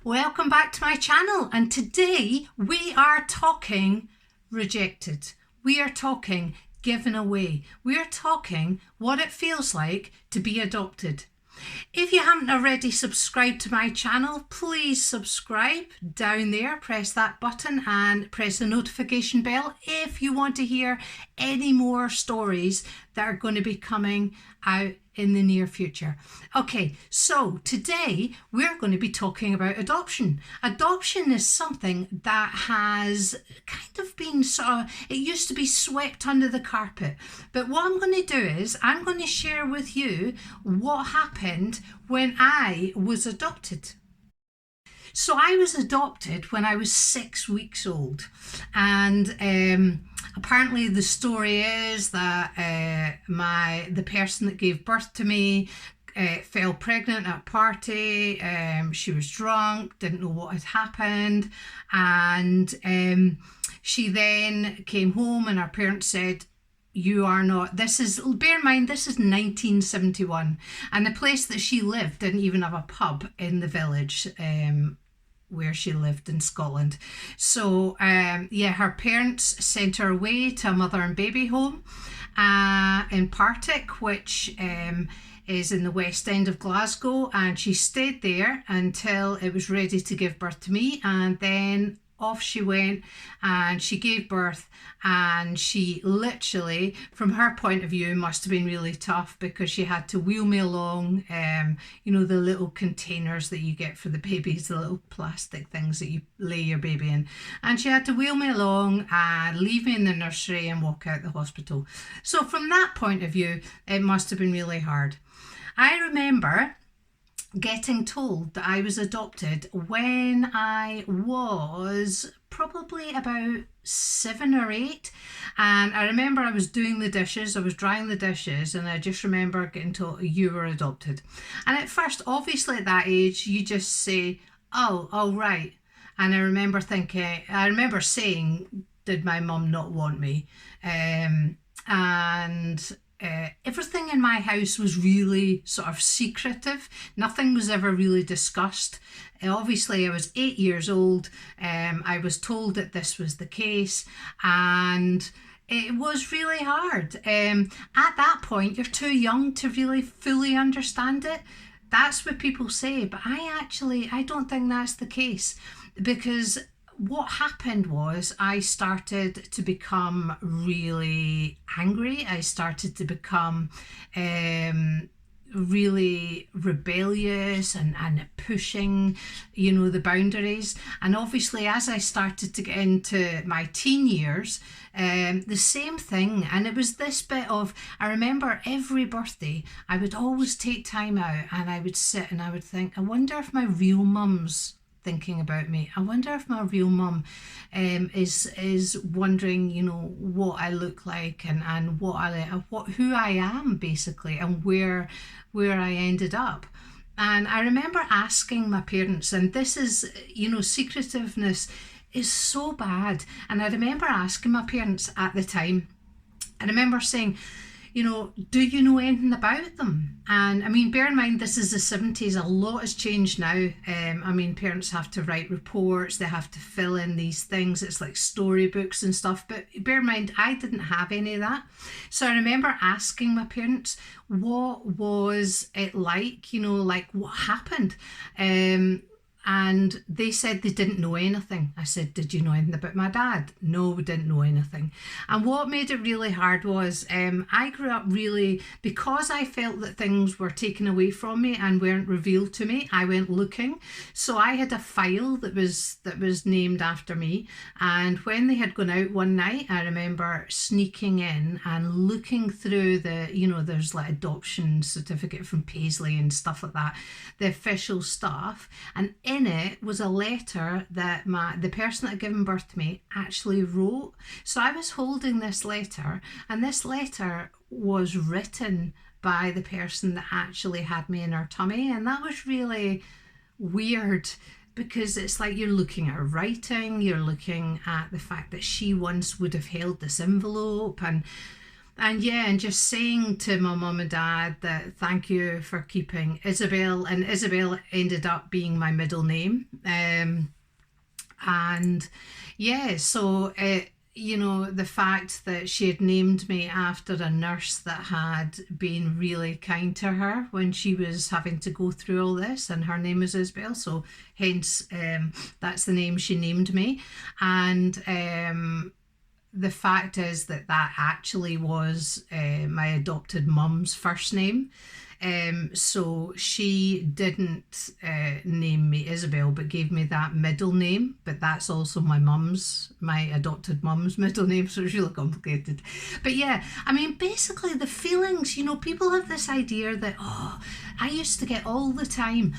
Welcome back to my channel, and today we are talking rejected. We are talking given away. We are talking what it feels like to be adopted. If you haven't already subscribed to my channel, please subscribe down there, press that button and press the notification bell if you want to hear any more stories that are going to be coming out in the near future. Okay, so today we're going to be talking about adoption. Adoption is something that has kind of been it used to be swept under the carpet. But what I'm going to do is I'm going to share with you what happened when I was adopted. So I was adopted when I was 6 weeks old, and apparently the story is that the person that gave birth to me fell pregnant at a party. She was drunk, didn't know what had happened, and she then came home and her parents said, "You are not," bear in mind, this is 1971, and the place that she lived didn't even have a pub in the village where she lived in Scotland. So her parents sent her away to a mother and baby home in Partick, which is in the west end of Glasgow, and she stayed there until it was ready to give birth to me, and then off she went and she gave birth. And she literally, from her point of view, must have been really tough because she had to wheel me along, the little containers that you get for the babies, the little plastic things that you lay your baby in. And she had to wheel me along and leave me in the nursery and walk out the hospital. So from that point of view, it must have been really hard. I remember getting told that I was adopted when I was probably about 7 or 8, and I remember I was doing the dishes, I was drying the dishes, and I just remember getting told, "You were adopted." And at first, obviously at that age, you just say, oh right. And I remember saying, "Did my mum not want me?" Everything in my house was really sort of secretive. Nothing was ever really discussed. Obviously, I was 8 years old. I was told that this was the case, and it was really hard. At that point, you're too young to really fully understand it. That's what people say, but I don't think that's the case, because what happened was I started to become really angry. I started to become really rebellious and pushing, the boundaries. And obviously, as I started to get into my teen years, the same thing. And it was this bit of, I remember every birthday, I would always take time out and I would sit and I would think, I wonder if my real mum's thinking about me. I wonder if my real mum is wondering, what I look like and who I am basically, and where I ended up. And I remember asking my parents, and this is, secretiveness is so bad. And I remember asking my parents at the time, and I remember saying, "Do you know anything about them?" And I mean, bear in mind, this is the 70s. A lot has changed now. Parents have to write reports. They have to fill in these things. It's like storybooks and stuff. But bear in mind, I didn't have any of that. So I remember asking my parents, what was it like? Like what happened? And they said they didn't know anything. I said, "Did you know anything about my dad?" "No, we didn't know anything." And what made it really hard was I grew up really, because I felt that things were taken away from me and weren't revealed to me, I went looking. So I had a file that was named after me. And when they had gone out one night, I remember sneaking in and looking through there's like adoption certificate from Paisley and stuff like that, the official stuff. And in it was a letter that the person that had given birth to me actually wrote. So I was holding this letter, and this letter was written by the person that actually had me in her tummy. And that was really weird, because it's like you're looking at her writing, you're looking at the fact that she once would have held this envelope, and and just saying to my mum and dad that thank you for keeping Isabel, and Isabel ended up being my middle name. And yeah, so the fact that she had named me after a nurse that had been really kind to her when she was having to go through all this, and her name was Isabel, so hence that's the name she named me. And the fact is that actually was my adopted mum's first name. So she didn't name me Isabel, but gave me that middle name. But that's also my adopted mum's middle name, so it's really complicated. But yeah, I mean, basically the feelings, people have this idea that, I used to get all the time,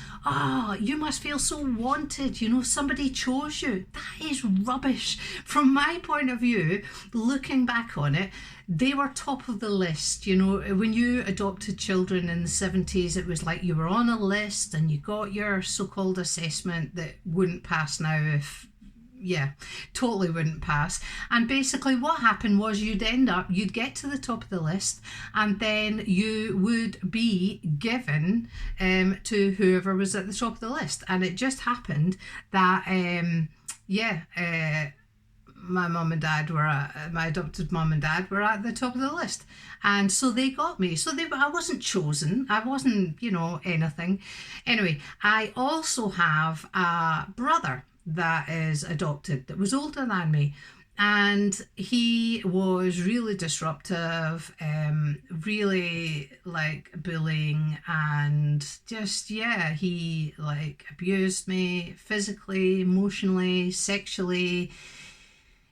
you must feel so wanted, somebody chose you. That is rubbish. From my point of view, looking back on it, they were top of the list. When you adopted children in the 70s, it was like you were on a list and you got your so-called assessment that wouldn't pass now totally wouldn't pass. And basically what happened was you'd get to the top of the list, and then you would be given to whoever was at the top of the list. And it just happened that my mum and dad my adopted mum and dad were at the top of the list, and so they got me. So I wasn't chosen, I wasn't anything. Anyway, I also have a brother that is adopted that was older than me, and he was really disruptive, really like bullying, and just he like abused me physically, emotionally, sexually.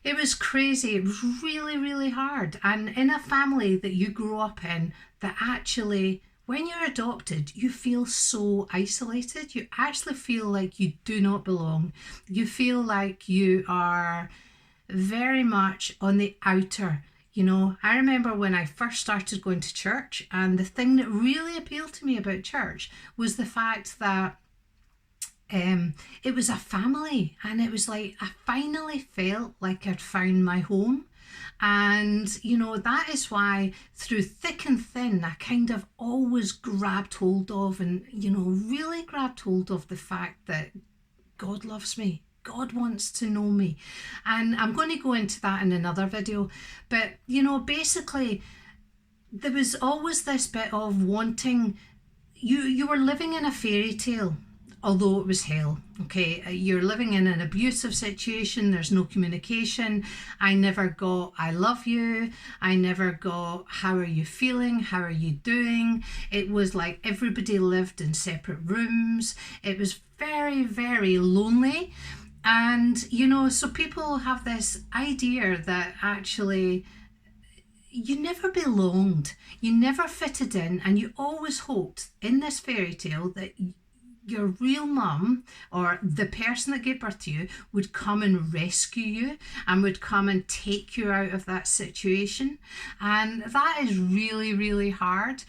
It was crazy. It was really, really hard. And in a family that you grow up in, that actually, when you're adopted, you feel so isolated. You actually feel like you do not belong. You feel like you are very much on the outer. I remember when I first started going to church, and the thing that really appealed to me about church was the fact that it was a family, and it was like I finally felt like I'd found my home. And that is why through thick and thin I kind of always grabbed hold of, and really grabbed hold of the fact that God loves me, God wants to know me. And I'm going to go into that in another video, but basically there was always this bit of wanting, you were living in a fairy tale, although it was hell. Okay, you're living in an abusive situation, there's no communication. I never got I love you, I never got how are you feeling, how are you doing. It was like everybody lived in separate rooms. It was very, very lonely. And so people have this idea that actually you never belonged, you never fitted in, and you always hoped in this fairy tale that your real mum or the person that gave birth to you would come and rescue you and would come and take you out of that situation. And that is really, really hard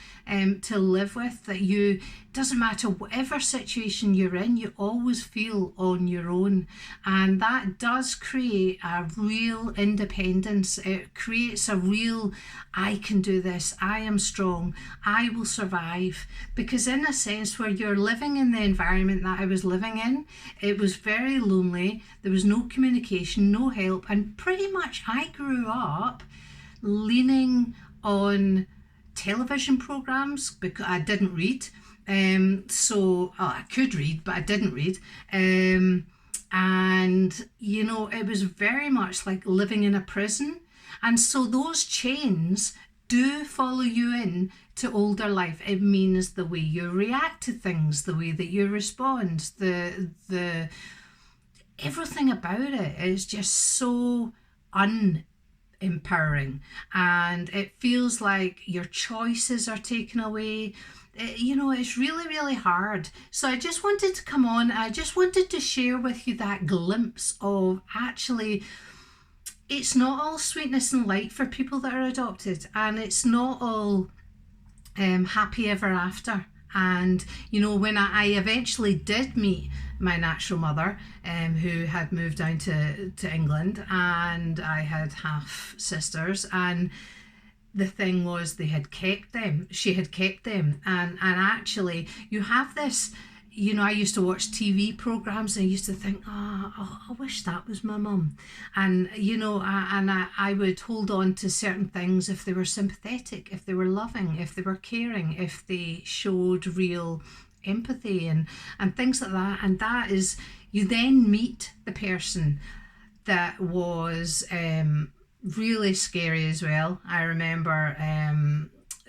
to live with, that doesn't matter whatever situation you're in, you always feel on your own. And that does create a real independence. It creates a real, I can do this, I am strong, I will survive. Because in a sense, where you're living in the environment that I was living in, it was very lonely, there was no communication, no help, and pretty much I grew up leaning on television programs because I didn't read. So I could read, but I didn't read. And it was very much like living in a prison. And so those chains do follow you in to older life. It means the way you react to things, the way that you respond, the everything about it is just so unempowering, and it feels like your choices are taken away. It's really, really hard. So I just wanted to come on, I just wanted to share with you that glimpse of actually it's not all sweetness and light for people that are adopted, and it's not all happy ever after. And when I eventually did meet my natural mother, who had moved down to England, and I had half sisters, and the thing was they had kept them. She had kept them. And actually, you have this, you know, I used to watch TV programs and I used to think, I wish that was my mum. And, you know, I would hold on to certain things if they were sympathetic, if they were loving, if they were caring, if they showed real empathy and things like that. And that is, you then meet the person that was really scary as well. I remember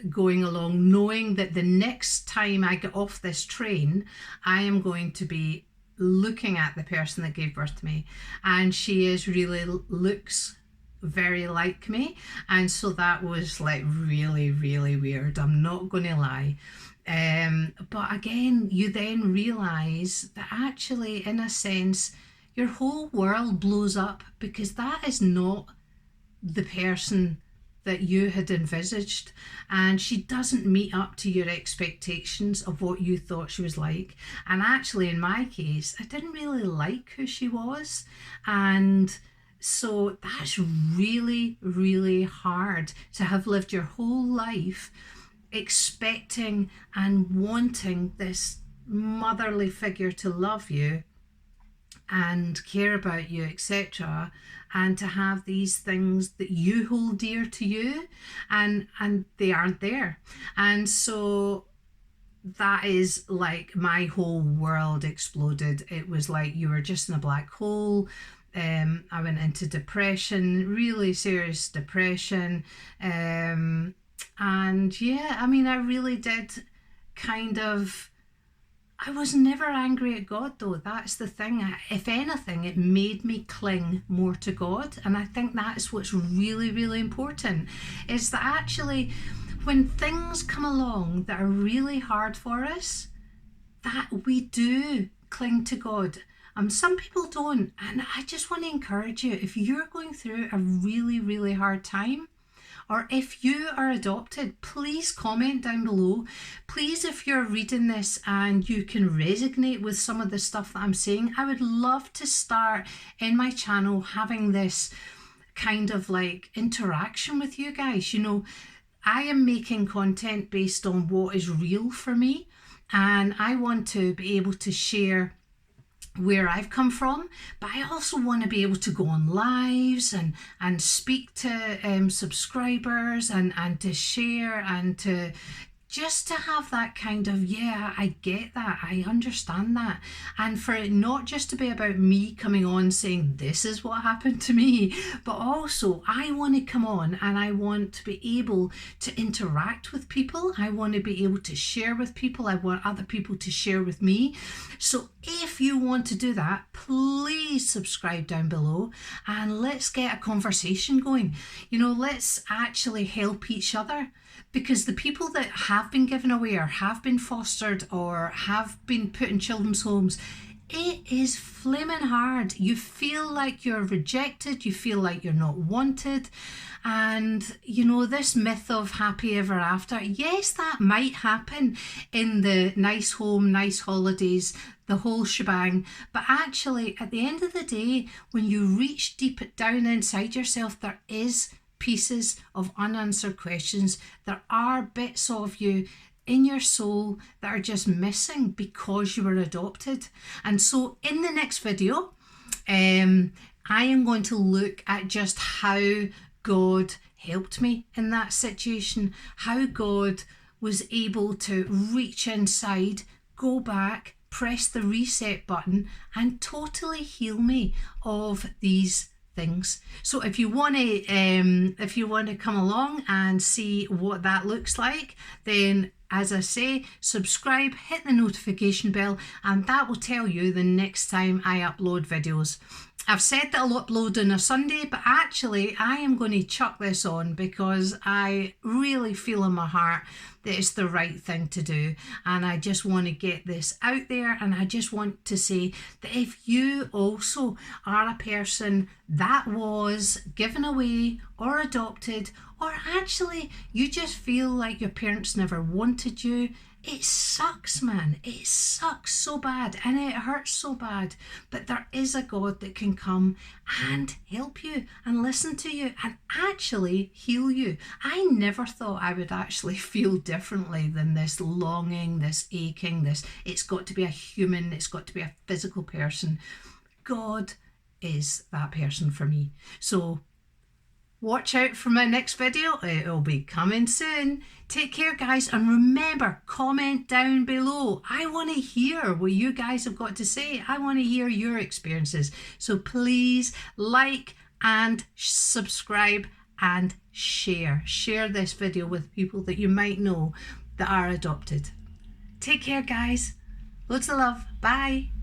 going along knowing that the next time I get off this train, I am going to be looking at the person that gave birth to me, and she is really looks very like me. And so that was like really, really weird, I'm not going to lie. But again, you then realize that actually, in a sense, your whole world blows up, because that is not the person that you had envisaged, and she doesn't meet up to your expectations of what you thought she was like. And actually, in my case, I didn't really like who she was, and so that's really, really hard to have lived your whole life expecting and wanting this motherly figure to love you and care about you, etc., and to have these things that you hold dear to you, and they aren't there. And so that is like my whole world exploded. It was like you were just in a black hole. I went into depression, really serious depression. And yeah, I mean, I really did kind of, I was never angry at God though. That's the thing. If anything, it made me cling more to God. And I think that's what's really, really important, is that actually when things come along that are really hard for us, that we do cling to God. Some people don't. And I just want to encourage you, if you're going through a really, really hard time, or if you are adopted, please comment down below. Please, if you're reading this and you can resonate with some of the stuff that I'm saying, I would love to start in my channel having this kind of like interaction with you guys. You know, I am making content based on what is real for me, and I want to be able to share where I've come from, but I also want to be able to go on lives and speak to subscribers and to share and to just to have that kind of, yeah, I get that, I understand that. And for it not just to be about me coming on saying this is what happened to me, but also I want to come on and I want to be able to interact with people. I want to be able to share with people. I want other people to share with me. So if you want to do that, please subscribe down below and let's get a conversation going. You know, let's actually help each other. Because the people that have been given away or have been fostered or have been put in children's homes, it is flaming hard. You feel like you're rejected. You feel like you're not wanted. And, you know, this myth of happy ever after, yes, that might happen in the nice home, nice holidays, the whole shebang. But actually, at the end of the day, when you reach deep down inside yourself, there is pieces of unanswered questions. There are bits of you in your soul that are just missing because you were adopted. And so in the next video, I am going to look at just how God helped me in that situation, how God was able to reach inside, go back, press the reset button and totally heal me of these things. So if you want to come along and see what that looks like, then as I say, subscribe, hit the notification bell, and that will tell you the next time I upload videos. I've said that I'll upload on a Sunday, but actually I am going to chuck this on because I really feel in my heart that it's the right thing to do, and I just want to get this out there. And I just want to say that if you also are a person that was given away or adopted, or actually you just feel like your parents never wanted you, It sucks, man. It sucks so bad and it hurts so bad. But there is a God that can come and help you and listen to you and actually heal you. I never thought I would actually feel differently than this longing, this aching, this it's got to be a human, it's got to be a physical person. God is that person for me. So watch out for my next video. It'll be coming soon. Take care, guys. And remember, comment down below. I want to hear what you guys have got to say. I want to hear your experiences. So please like and subscribe and share. Share this video with people that you might know that are adopted. Take care, guys. Loads of love. Bye.